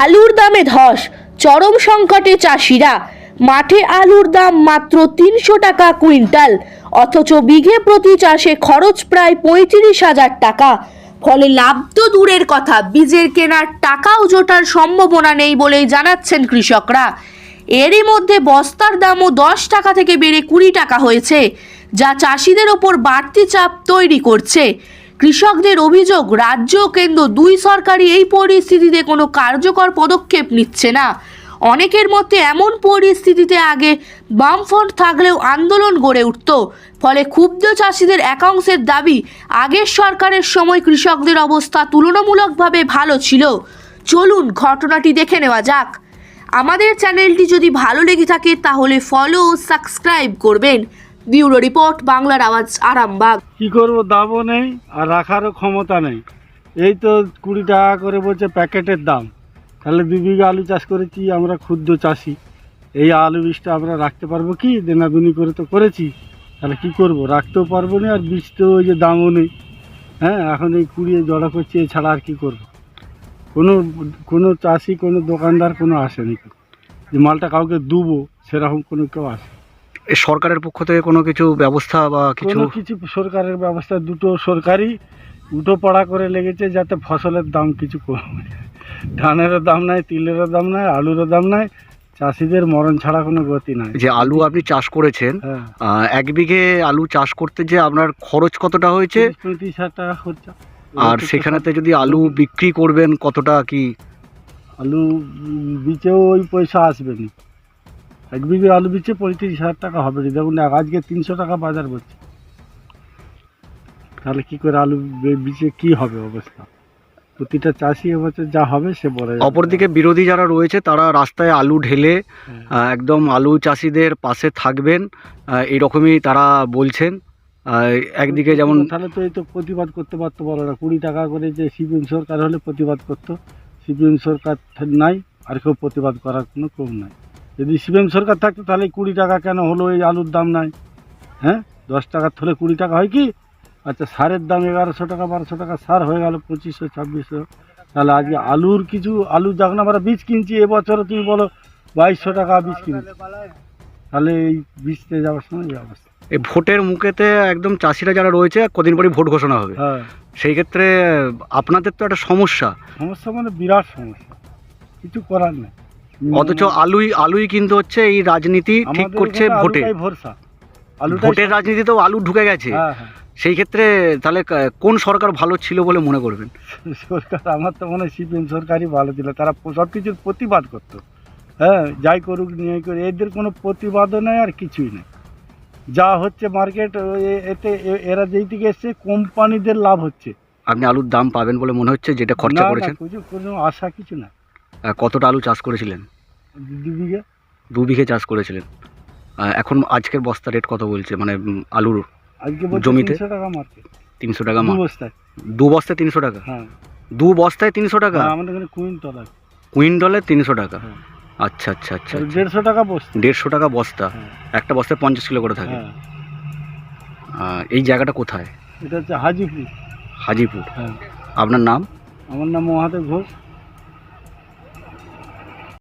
আলুর দামে ধস, চরম সংকটে চাষিরা। মাঠে আলুর দাম মাত্র 300 টাকা কুইন্টাল, অথচ বিঘে প্রতি চাষে খরচ প্রায় 35,000 টাকা। ফলে লাভ তো দূরের কথা, বীজের কেনার টাকাও জোটার সম্ভাবনা নেই বলেই জানাচ্ছেন কৃষকরা। এরই মধ্যে বস্তার দামও 10 টাকা থেকে বেড়ে 20 টাকা হয়েছে, যা চাষিদের ওপর বাড়তি চাপ তৈরি করছে। কৃষকদের অভিযোগ, রাজ্য ও কেন্দ্র দুই সরকারই এই পরিস্থিতিতে কোনো কার্যকর পদক্ষেপ নিচ্ছে না। অনেকের মতে এমন পরিস্থিতিতে আগে বামফ্রন্ট থাকলেও আন্দোলন গড়ে উঠত। ফলে ক্ষুব্ধ চাষিদের একাংশের দাবি, আগের সরকারের সময় কৃষকদের অবস্থা তুলনামূলকভাবে ভালো ছিল। চলুন ঘটনাটি দেখে নেওয়া যাক। আমাদের চ্যানেলটি যদি ভালো লেগে থাকে তাহলে ফলো ও সাবস্ক্রাইব করবেন। ব্যুরো রিপোর্ট, বাংলার আওয়াজ, আরামবাগ। কি করব, দামও নেই আর রাখারও ক্ষমতা নেই। এই তো 20 টাকা করে বলছে প্যাকেটের দাম। তাহলে 2 বিঘা আলু চাষ করেছি আমরা, ক্ষুদ্র চাষি। এই আলু বীজটা আমরা রাখতে পারবো কি? দেনাদুনি করে তো করেছি, তাহলে কি করব? রাখতেও পারবো না, আর বীজ তো ওই যে দামও নেই। হ্যাঁ, এখন এই কুড়িয়ে জড়া করছি, এছাড়া আর কি করব? কোনো চাষি, কোনো দোকানদার কোনো আসেনি যে মালটা কাউকে দেবো, সেরকম কোনো কেউ আসে। এই সরকারের পক্ষ থেকে কোনো কিছু ব্যবস্থা বা কিছু? কোনো কিছু সরকারের ব্যবস্থা, দুটো সরকারি উঠো পড়া করে লেগেছে যাতে ফসলের দাম কিছু কমে। ধানেরও দাম নাই, তিলেরও দাম নাই, আলুরও দাম নাই, চাষিদের মরণ ছাড়া কোনো গতি নাই। যে আলু আপনি চাষ করেছেন, হ্যাঁ, 1 বিঘে আলু চাষ করতে যে আপনার খরচ কতটা হয়েছে? 35,000 টাকা খরচা। আর সেখানেতে যদি আলু বিক্রি করবেন কতটা কি? আলু বীজেও ওই পয়সা আসবে না। 1 বিঘে আলু বীজে 35,000 টাকা হবে না। দেখুন আজকে 300 টাকা বাজার বলছে, তাহলে কি করে আলু বীজে কি হবে অবস্থা? প্রতিটা চাষি এবছর যা হবে সে বলে। অপরদিকে বিরোধী যারা রয়েছে তারা রাস্তায় আলু ঢেলে একদম আলু চাষিদের পাশে থাকবেন, এইরকমই তারা বলছেন। একদিকে যেমন তাহলে তো এই তো প্রতিবাদ করতে পারতো, বলো না? 20 টাকা করে যে সিপিএম সরকার হলে প্রতিবাদ করতো, সিপিএম সরকার নাই, আর কেউ প্রতিবাদ করার কোনো কম নাই। যদি সিপিএম সরকার থাকতো তাহলে 20 টাকা কেন হলো? এই আলুর দাম নাই। হ্যাঁ, 10 টাকার থলে 20 টাকা হয় কি? আচ্ছা, সারের দাম 1100 টাকা 1200 টাকা, সার হয়ে গেল 2500 2600। তাহলে আজকে আলুর কিছু আলু যখন আমরা বীজ কিনছি, এবছরও তুমি বলো 2200 টাকা বীজ কিনছি, তাহলে এই বীজতে যাওয়ার সময় এই অবস্থা। এই ভোটের মুখেতে একদম চাষিরা যারা রয়েছে, কদিন পরে ভোট ঘোষণা হবে। হ্যাঁ, সেই ক্ষেত্রে আপনাদের তো একটা সমস্যা। সমস্যা মানে বিরাট সমস্যা, কিছু করার নেই। অথচ আলুই কিন্তু হচ্ছে এই রাজনীতি ঠিক করছে ভোটে। ভরসা ভোটের রাজনীতি তো আলু ঢুকে গেছে। হ্যাঁ হ্যাঁ, সেই ক্ষেত্রে তাহলে কোন সরকার ভালো ছিল বলে মনে করবেন? সরকার আমার তো মনে হয় সিপিএম সরকারই ভালো ছিল। তারা সব কিছুর প্রতিবাদ করতো। হ্যাঁ, যাই করুক নিয়ে করে, এদের কোনো প্রতিবাদও নেই আর কিছুই নেই। যা হচ্ছে মার্কেট, এতে এরা যেই দিকে এসছে কোম্পানিদের লাভ হচ্ছে। আপনি আলুর দাম পাবেন বলে মনে হচ্ছে যেটা খরচা করেছেন? কোনো আশা কিছু না। কতটা আলু চাষ করেছিলেন? 2 বিঘে। 2 বিঘে চাষ করেছিলেন। এখন আজকের বস্তা রেট কত বলছে, মানে আলুর আজকে জমিতে? 300 টাকা মার্কেট। 300 টাকা 2 বস্তায়। 2 বস্তায় 300 টাকা? হ্যাঁ, 2 বস্তায় 300 টাকা? আমাদের এখানে কুইন্টাল আছে। কুইন্টালে 300 টাকা? হ্যাঁ। আচ্ছা আচ্ছা আচ্ছা। 150 টাকা বস্তা। 150 টাকা বস্তা? হ্যাঁ। একটা বস্তায় 50 কিলো করে থাকে। হ্যাঁ, এই জায়গাটা কোথায়? এটা হচ্ছে হাজিপুর। হাজিপুর। হ্যাঁ। আপনার নাম? আমার নাম মহাদেব ঘোষ।